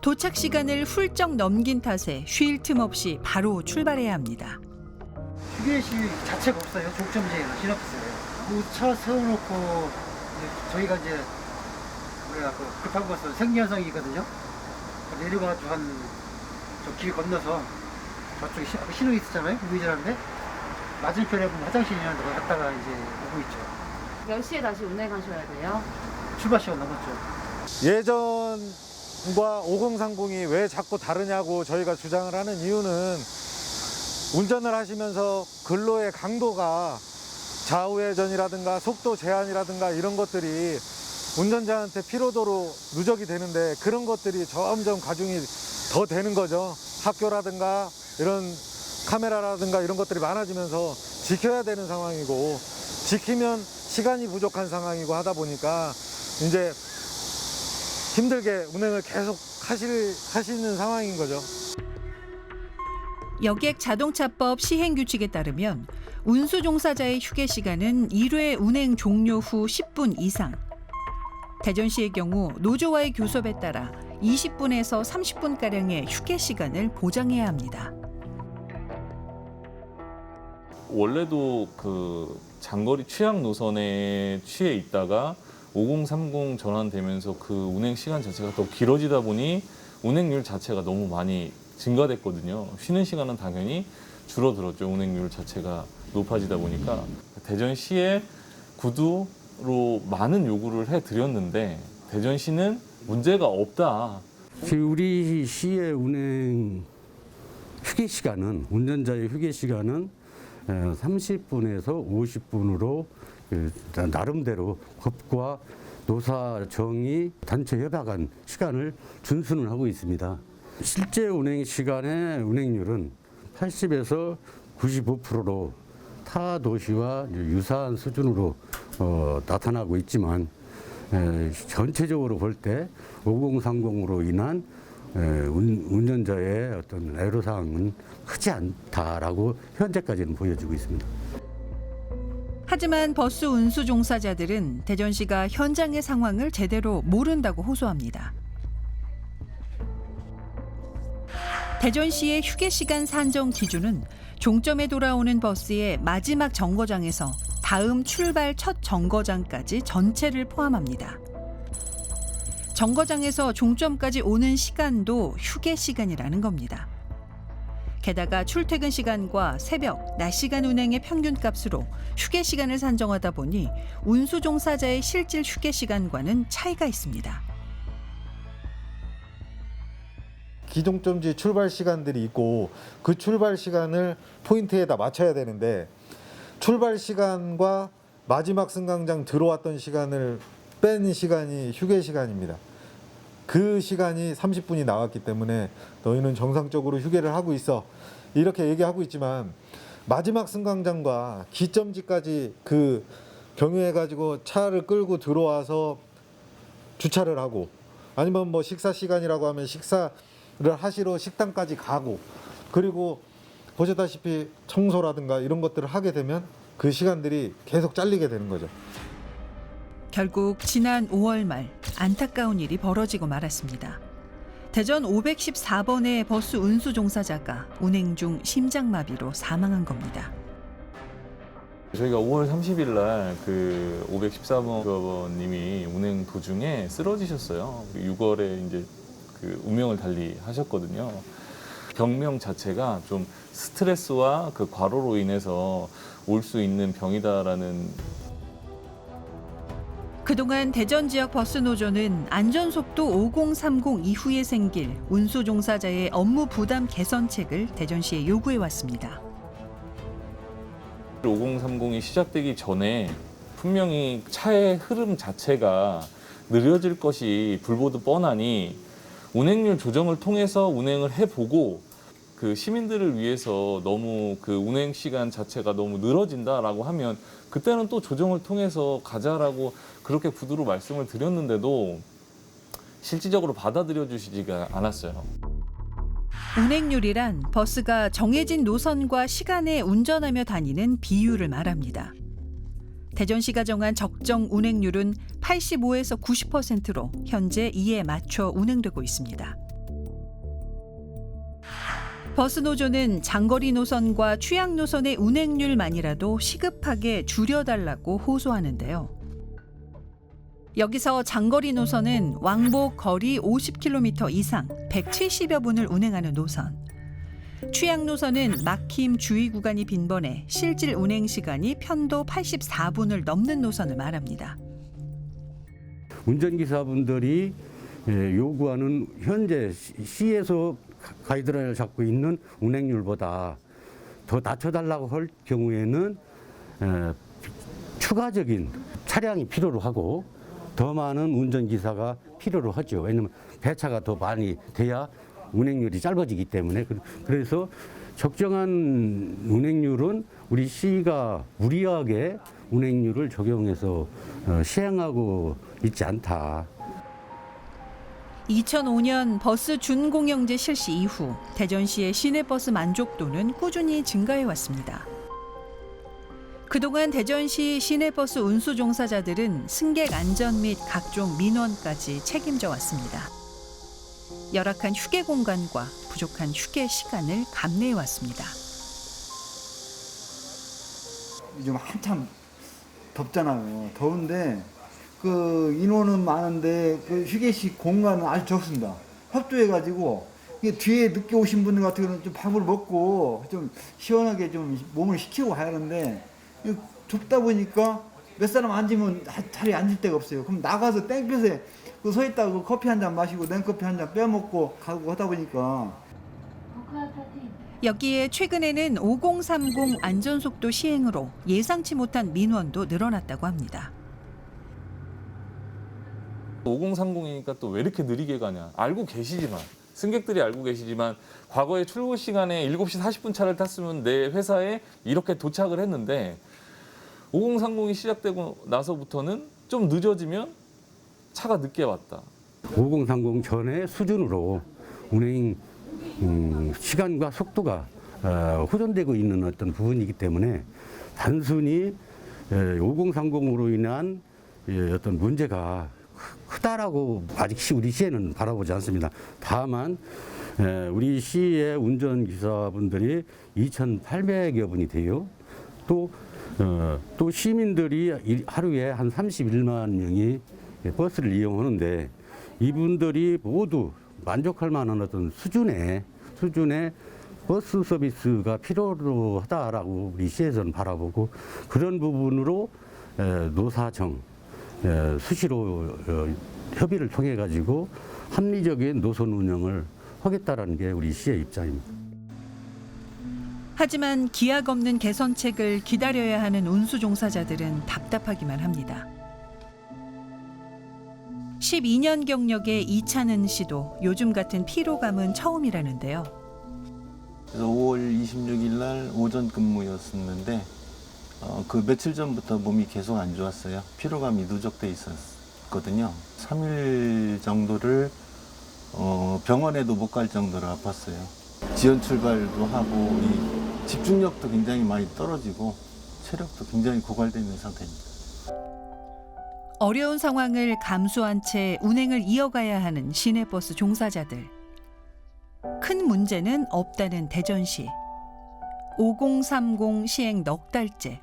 도착 시간을 훌쩍 넘긴 탓에 쉴 틈 없이 바로 출발해야 합니다. 휴게실 자체가 없어요. 종점지에는 신없어요. 그 차 세워놓고 저희가 이제 우리가 그 급한 것은 생리현상이거든요. 내려가지고 저 길 건너서 저쪽에 신호 있었잖아요. 우회전하는데 맞은편에 보면 화장실 있는 데 갔다가 이제 오고 있죠. 몇 시에 다시 운행하셔야 돼요? 출발 시간 넘었죠. 예전과 5030이 왜 자꾸 다르냐고 저희가 주장을 하는 이유는 운전을 하시면서 근로의 강도가 좌우회전이라든가 속도 제한이라든가 이런 것들이 운전자한테 피로도로 누적이 되는데 그런 것들이 점점 가중이 더 되는 거죠. 학교라든가 이런 카메라라든가 이런 것들이 많아지면서 지켜야 되는 상황이고 지키면 시간이 부족한 상황이고 하다 보니까 이제 힘들게 운행을 계속 하시는 상황인 거죠. 여객 자동차법 시행 규칙에 따르면 운수 종사자의 휴게 시간은 1회 운행 종료 후 10분 이상. 대전시의 경우 노조와의 교섭에 따라 20분에서 30분가량의 휴게 시간을 보장해야 합니다. 원래도 그 장거리 취약 노선에 취해 있다가 5030 전환되면서 그 운행 시간 자체가 더 길어지다 보니 운행률 자체가 너무 많이 증가됐거든요. 쉬는 시간은 당연히 줄어들었죠. 운행률 자체가 높아지다 보니까 대전시에 구두로 많은 요구를 해드렸는데 대전시는 문제가 없다. 우리 시의 운행 휴게 시간은 운전자의 휴게 시간은 30분에서 50분으로 나름대로 법과 노사정이 단체 협약한 시간을 준수는 하고 있습니다. 실제 운행 시간의 운행률은 80에서 95%로 타 도시와 유사한 수준으로 나타나고 있지만 전체적으로 볼 때 5030으로 인한 운전자의 어떤 애로사항은 크지 않다라고 현재까지는 보여지고 있습니다. 하지만 버스 운수 종사자들은 대전시가 현장의 상황을 제대로 모른다고 호소합니다. 대전시의 휴게 시간 산정 기준은 종점에 돌아오는 버스의 마지막 정거장에서 다음 출발 첫 정거장까지 전체를 포함합니다. 정거장에서 종점까지 오는 시간도 휴게 시간이라는 겁니다. 게다가 출퇴근 시간과 새벽, 낮 시간 운행의 평균값으로 휴게 시간을 산정하다 보니 운수 종사자의 실질 휴게 시간과는 차이가 있습니다. 기종점지 출발 시간들이 있고 그 출발 시간을 포인트에다 맞춰야 되는데 출발 시간과 마지막 승강장 들어왔던 시간을 뺀 시간이 휴게 시간입니다. 그 시간이 30분이 나왔기 때문에 너희는 정상적으로 휴게를 하고 있어 이렇게 얘기하고 있지만 마지막 승강장과 기점지까지 그 경유해 가지고 차를 끌고 들어와서 주차를 하고 아니면 뭐 식사 시간이라고 하면 식사를 하시러 식당까지 가고 그리고 보셨다시피 청소라든가 이런 것들을 하게 되면 그 시간들이 계속 잘리게 되는 거죠. 결국 지난 5월 말 안타까운 일이 벌어지고 말았습니다. 대전 514번의 버스 운수 종사자가 운행 중 심장마비로 사망한 겁니다. 저희가 5월 30일 날 그 514번님이 운행 도중에 쓰러지셨어요. 6월에 이제 그 운명을 달리하셨거든요. 병명 자체가 좀 스트레스와 그 과로로 인해서 올 수 있는 병이다라는. 그동안 대전 지역 버스 노조는 안전속도 5030 이후에 생길 운수 종사자의 업무 부담 개선책을 대전시에 요구해 왔습니다. 5030이 시작되기 전에 분명히 차의 흐름 자체가 느려질 것이 불보듯 뻔하니 운행률 조정을 통해서 운행을 해보고 그 시민들을 위해서 너무 그 운행 시간 자체가 너무 늘어진다라고 하면 그때는 또 조정을 통해서 가자라고 그렇게 구두로 말씀을 드렸는데도 실질적으로 받아들여 주시지가 않았어요. 운행률이란 버스가 정해진 노선과 시간에 운전하며 다니는 비율을 말합니다. 대전시가 정한 적정 운행률은 85에서 90%로 현재 이에 맞춰 운행되고 있습니다. 버스 노조는 장거리 노선과 취약 노선의 운행률만이라도 시급하게 줄여달라고 호소하는데요. 여기서 장거리 노선은 왕복 거리 50km 이상 170여 분을 운행하는 노선. 취약 노선은 막힘 주의 구간이 빈번해 실질 운행 시간이 편도 84분을 넘는 노선을 말합니다. 운전기사분들이 요구하는 현재 시에서 가이드라인을 잡고 있는 운행률보다 더 낮춰달라고 할 경우에는 추가적인 차량이 필요로 하고 더 많은 운전기사가 필요로 하죠. 왜냐하면 배차가 더 많이 돼야 운행률이 짧아지기 때문에. 그래서 적정한 운행률은 우리 시가 무리하게 운행률을 적용해서 시행하고 있지 않다. 2005년 버스 준공영제 실시 이후 대전시의 시내버스 만족도는 꾸준히 증가해 왔습니다. 그동안 대전시 시내버스 운수 종사자들은 승객 안전 및 각종 민원까지 책임져 왔습니다. 열악한 휴게 공간과 부족한 휴게 시간을 감내해 왔습니다. 요즘 한참 덥잖아요. 더운데 그 인원은 많은데 그 휴게식 공간은 아주 적습니다. 협조해가지고 뒤에 늦게 오신 분들 같은 경우는 좀 밥을 먹고 좀 시원하게 좀 몸을 식히고 가야 하는데 좁다 보니까 몇 사람 앉으면 자리에 앉을 데가 없어요. 그럼 나가서 땡볕에 서 있다가 커피 한 잔 마시고 냉커피 한 잔 빼먹고 가고 하다 보니까. 여기에 최근에는 5030 안전속도 시행으로 예상치 못한 민원도 늘어났다고 합니다. 5030이니까 또 왜 이렇게 느리게 가냐. 알고 계시지만, 승객들이 알고 계시지만 과거에 출고 시간에 7시 40분 차를 탔으면 내 회사에 이렇게 도착을 했는데 5030이 시작되고 나서부터는 좀 늦어지면 차가 늦게 왔다. 5030 전의 수준으로 운행 시간과 속도가 호전되고 있는 어떤 부분이기 때문에 단순히 5030으로 인한 어떤 문제가 크다라고 아직 우리 시에는 바라보지 않습니다. 다만 우리 시의 운전기사분들이 2,800여 분이 돼요. 또 시민들이 하루에 한 31만 명이 버스를 이용하는데 이분들이 모두 만족할 만한 어떤 수준의 버스 서비스가 필요로 하다라고 우리 시에서는 바라보고 그런 부분으로 노사정 수시로 협의를 통해 가지고 합리적인 노선 운영을 하겠다라는 게 우리 시의 입장입니다. 하지만 기약 없는 개선책을 기다려야 하는 운수 종사자들은 답답하기만 합니다. 12년 경력의 이찬은 씨도 요즘 같은 피로감은 처음이라는데요. 그래서 5월 26일 날 오전 근무였었는데 그 며칠 전부터 몸이 계속 안 좋았어요. 피로감이 누적돼 있었거든요. 3일 정도를 병원에도 못 갈 정도로 아팠어요. 지연 출발도 하고 이 집중력도 굉장히 많이 떨어지고 체력도 굉장히 고갈되어 있는 상태입니다. 어려운 상황을 감수한 채 운행을 이어가야 하는 시내버스 종사자들. 큰 문제는 없다는 대전시. 5030 시행 넉 달째.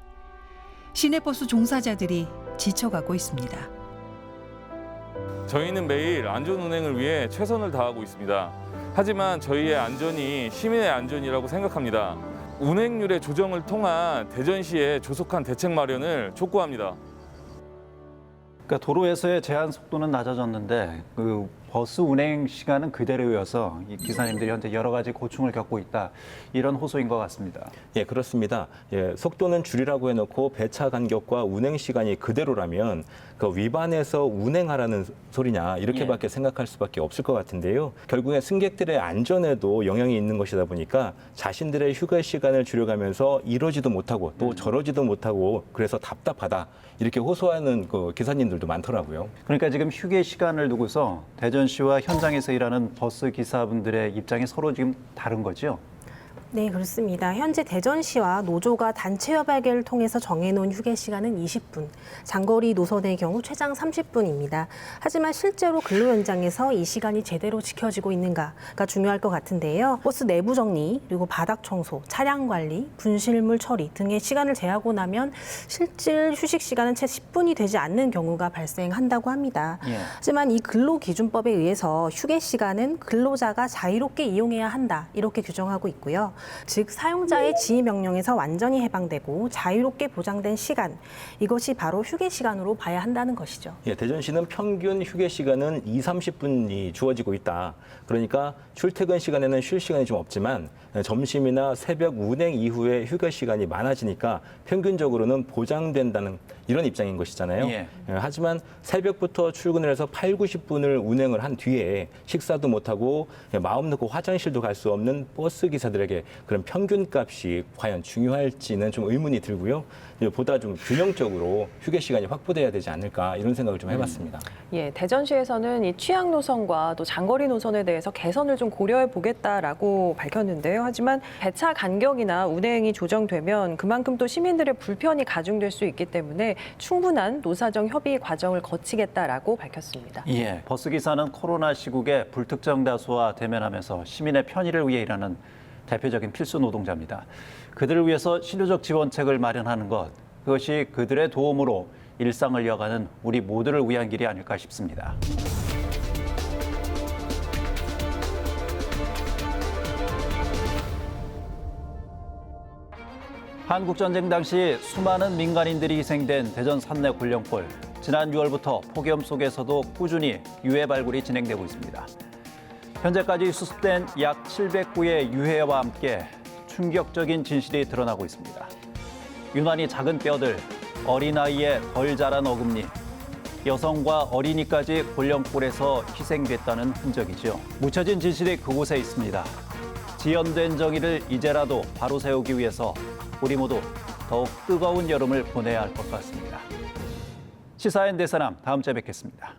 시내버스 종사자들이 지쳐가고 있습니다. 저희는 매일 안전 운행을 위해 최선을 다하고 있습니다. 하지만 저희의 안전이 시민의 안전이라고 생각합니다. 운행률의 조정을 통한 대전시의 조속한 대책 마련을 촉구합니다. 그러니까 도로에서의 제한 속도는 낮아졌는데 그 버스 운행 시간은 그대로여서 이 기사님들이 현재 여러 가지 고충을 겪고 있다. 이런 호소인 것 같습니다. 예, 그렇습니다. 예, 속도는 줄이라고 해놓고 배차 간격과 운행 시간이 그대로라면 그 위반해서 운행하라는 소리냐 이렇게밖에 생각할 수밖에 없을 것 같은데요. 결국에 승객들의 안전에도 영향이 있는 것이다 보니까 자신들의 휴가 시간을 줄여가면서 이러지도 못하고 또 저러지도 못하고 그래서 답답하다 이렇게 호소하는 그 기사님들도 많더라고요. 그러니까 지금 휴게 시간을 두고서 대전시와 현장에서 일하는 버스 기사분들의 입장이 서로 지금 다른 거죠? 네, 그렇습니다. 현재 대전시와 노조가 단체 협약을 통해서 정해놓은 휴게 시간은 20분, 장거리 노선의 경우 최장 30분입니다. 하지만 실제로 근로 현장에서 이 시간이 제대로 지켜지고 있는가가 중요할 것 같은데요. 버스 내부 정리, 그리고 바닥 청소, 차량 관리, 분실물 처리 등의 시간을 제하고 나면 실질 휴식 시간은 채 10분이 되지 않는 경우가 발생한다고 합니다. 하지만 이 근로기준법에 의해서 휴게 시간은 근로자가 자유롭게 이용해야 한다, 이렇게 규정하고 있고요. 즉 사용자의 지휘 명령에서 완전히 해방되고 자유롭게 보장된 시간, 이것이 바로 휴게 시간으로 봐야 한다는 것이죠. 예, 대전시는 평균 휴게 시간은 2~30분이 주어지고 있다. 그러니까 출퇴근 시간에는 쉴 시간이 좀 없지만 점심이나 새벽 운행 이후에 휴게 시간이 많아지니까 평균적으로는 보장된다는 이런 입장인 것이잖아요. 예. 하지만 새벽부터 출근을 해서 8~90분을 운행을 한 뒤에 식사도 못하고 마음 놓고 화장실도 갈 수 없는 버스 기사들에게 그런 평균값이 과연 중요할지는 좀 의문이 들고요. 보다 좀 균형적으로 휴게 시간이 확보돼야 되지 않을까 이런 생각을 좀 해봤습니다. 예, 대전시에서는 이 취약 노선과 또 장거리 노선에 대해서 개선을 좀 고려해 보겠다라고 밝혔는데요. 하지만 배차 간격이나 운행이 조정되면 그만큼 또 시민들의 불편이 가중될 수 있기 때문에 충분한 노사정 협의 과정을 거치겠다라고 밝혔습니다. 예, 버스기사는 코로나 시국에 불특정 다수와 대면하면서 시민의 편의를 위해 일하는 대표적인 필수 노동자입니다. 그들을 위해서 실효적 지원책을 마련하는 것, 그것이 그들의 도움으로 일상을 이어가는 우리 모두를 위한 길이 아닐까 싶습니다. 한국전쟁 당시 수많은 민간인들이 희생된 대전 산내 굴령골. 지난 6월부터 폭염 속에서도 꾸준히 유해 발굴이 진행되고 있습니다. 현재까지 수습된 약 700구의 유해와 함께 충격적인 진실이 드러나고 있습니다. 유난히 작은 뼈들, 어린아이의 덜 자란 어금니, 여성과 어린이까지 굴령골에서 희생됐다는 흔적이죠. 묻혀진 진실이 그곳에 있습니다. 지연된 정의를 이제라도 바로 세우기 위해서 우리 모두 더욱 뜨거운 여름을 보내야 할 것 같습니다. 시사인 대사남 다음 주에 뵙겠습니다.